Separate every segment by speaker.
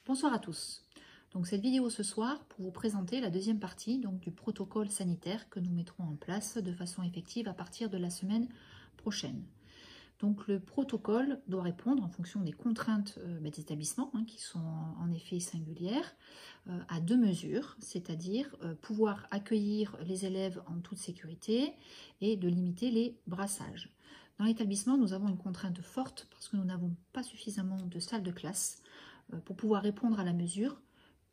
Speaker 1: Bonsoir à tous. Donc cette vidéo ce soir pour vous présenter la deuxième partie donc, du protocole sanitaire que nous mettrons en place de façon effective à partir de la semaine prochaine. Donc le protocole doit répondre en fonction des contraintes des établissements qui sont en effet singulières à deux mesures, c'est-à-dire pouvoir accueillir les élèves en toute sécurité et de limiter les brassages. Dans l'établissement, nous avons une contrainte forte parce que nous n'avons pas suffisamment de salles de classe pour pouvoir répondre à la mesure,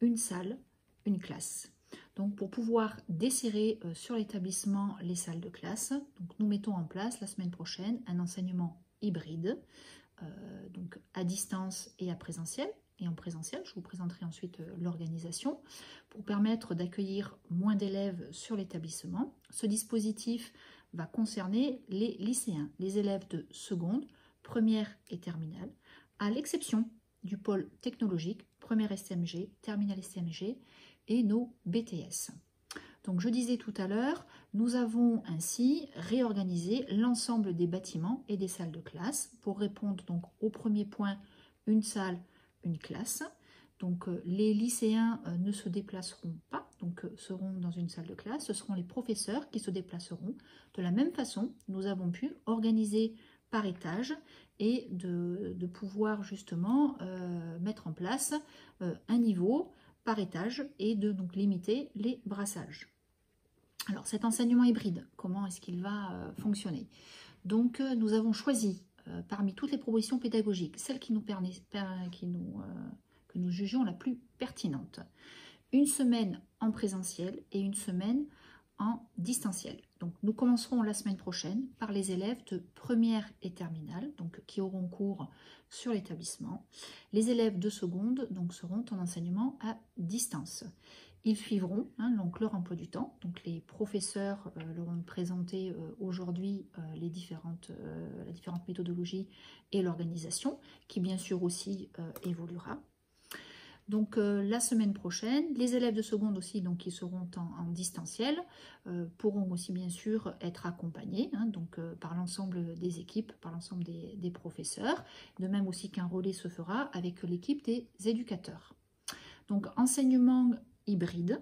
Speaker 1: une salle, une classe. Donc pour pouvoir desserrer sur l'établissement les salles de classe, donc nous mettons en place la semaine prochaine un enseignement hybride, donc à distance et à présentiel. Et en présentiel, je vous présenterai ensuite l'organisation pour permettre d'accueillir moins d'élèves sur l'établissement. Ce dispositif va concerner les lycéens, les élèves de seconde, première et terminale, à l'exception du pôle technologique, première STMG, terminale STMG et nos BTS. Donc je disais tout à l'heure, nous avons ainsi réorganisé l'ensemble des bâtiments et des salles de classe pour répondre donc au premier point, une salle, une classe. Donc les lycéens ne se déplaceront pas, donc seront dans une salle de classe, ce seront les professeurs qui se déplaceront. De la même façon, nous avons pu organiser par étage et de pouvoir justement mettre en place un niveau par étage et de donc limiter les brassages. Alors cet enseignement hybride, comment est-ce qu'il va fonctionner? Donc nous avons choisi parmi toutes les propositions pédagogiques, celle qui nous que nous jugeons la plus pertinente. Une semaine en présentiel et une semaine en distanciel. Donc nous commencerons la semaine prochaine par les élèves de première et terminale, donc qui auront cours sur l'établissement. Les élèves de seconde donc seront en enseignement à distance. Ils suivront donc leur emploi du temps. Donc les professeurs leur ont présenté aujourd'hui la différente méthodologies et l'organisation, qui bien sûr aussi évoluera. Donc la semaine prochaine, les élèves de seconde aussi, donc qui seront en distanciel, pourront aussi bien sûr être accompagnés par l'ensemble des équipes, par l'ensemble des professeurs, de même aussi qu'un relais se fera avec l'équipe des éducateurs. Donc enseignement hybride,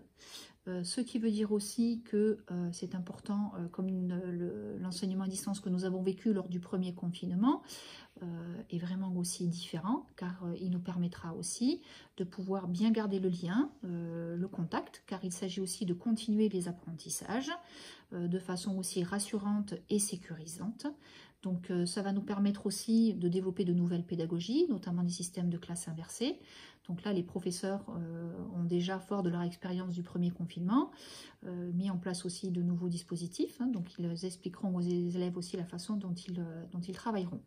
Speaker 1: ce qui veut dire aussi que c'est important, comme l'enseignement à distance que nous avons vécu lors du premier confinement, est vraiment aussi différent, car il nous permettra aussi de pouvoir bien garder le lien, le contact, car il s'agit aussi de continuer les apprentissages de façon aussi rassurante et sécurisante. Donc ça va nous permettre aussi de développer de nouvelles pédagogies, notamment des systèmes de classe inversée. Donc là, les professeurs ont déjà, fort de leur expérience du premier confinement, mis en place aussi de nouveaux dispositifs. Donc ils expliqueront aux élèves aussi la façon dont ils travailleront.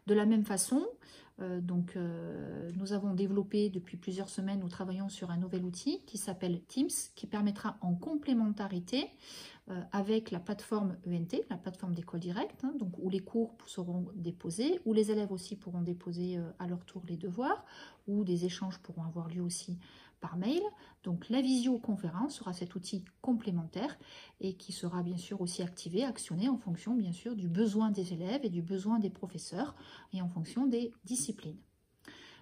Speaker 1: De la même façon, nous avons développé depuis plusieurs semaines, nous travaillons sur un nouvel outil qui s'appelle Teams, qui permettra en complémentarité avec la plateforme ENT, la plateforme d'école directe, donc où les cours seront déposés, où les élèves aussi pourront déposer à leur tour les devoirs, où des échanges pourront avoir lieu aussi par mail. Donc la visioconférence sera cet outil complémentaire et qui sera bien sûr aussi activé, actionné en fonction bien sûr du besoin des élèves et du besoin des professeurs et en fonction des disciplines.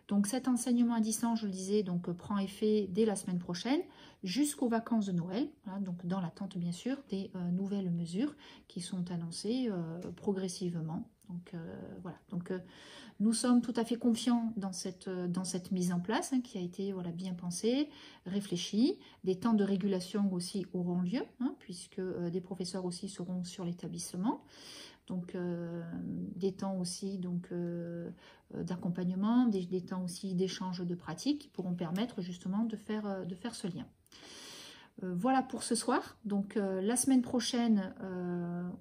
Speaker 1: Donc cet enseignement à distance, je le disais, donc prend effet dès la semaine prochaine jusqu'aux vacances de Noël, donc dans l'attente bien sûr des nouvelles mesures qui sont annoncées progressivement. Donc voilà, donc nous sommes tout à fait confiants dans cette mise en place qui a été bien pensée, réfléchie. Des temps de régulation aussi auront lieu, puisque des professeurs aussi seront sur l'établissement. Donc des temps aussi d'accompagnement, des temps aussi d'échange de pratiques qui pourront permettre justement de faire ce lien. Voilà pour ce soir. Donc la semaine prochaine,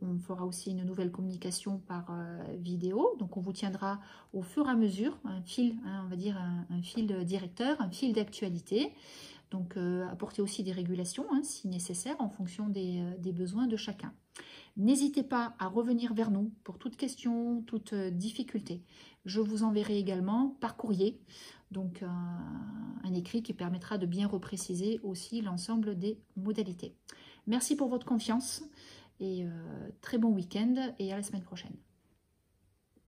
Speaker 1: on fera aussi une nouvelle communication par vidéo. Donc on vous tiendra au fur et à mesure un fil, on va dire un fil directeur, un fil d'actualité. Donc apporter aussi des régulations si nécessaire en fonction des besoins de chacun. N'hésitez pas à revenir vers nous pour toute question, toute difficulté. Je vous enverrai également par courrier donc un écrit qui permettra de bien repréciser aussi l'ensemble des modalités. Merci pour votre confiance et très bon week-end et à la semaine prochaine.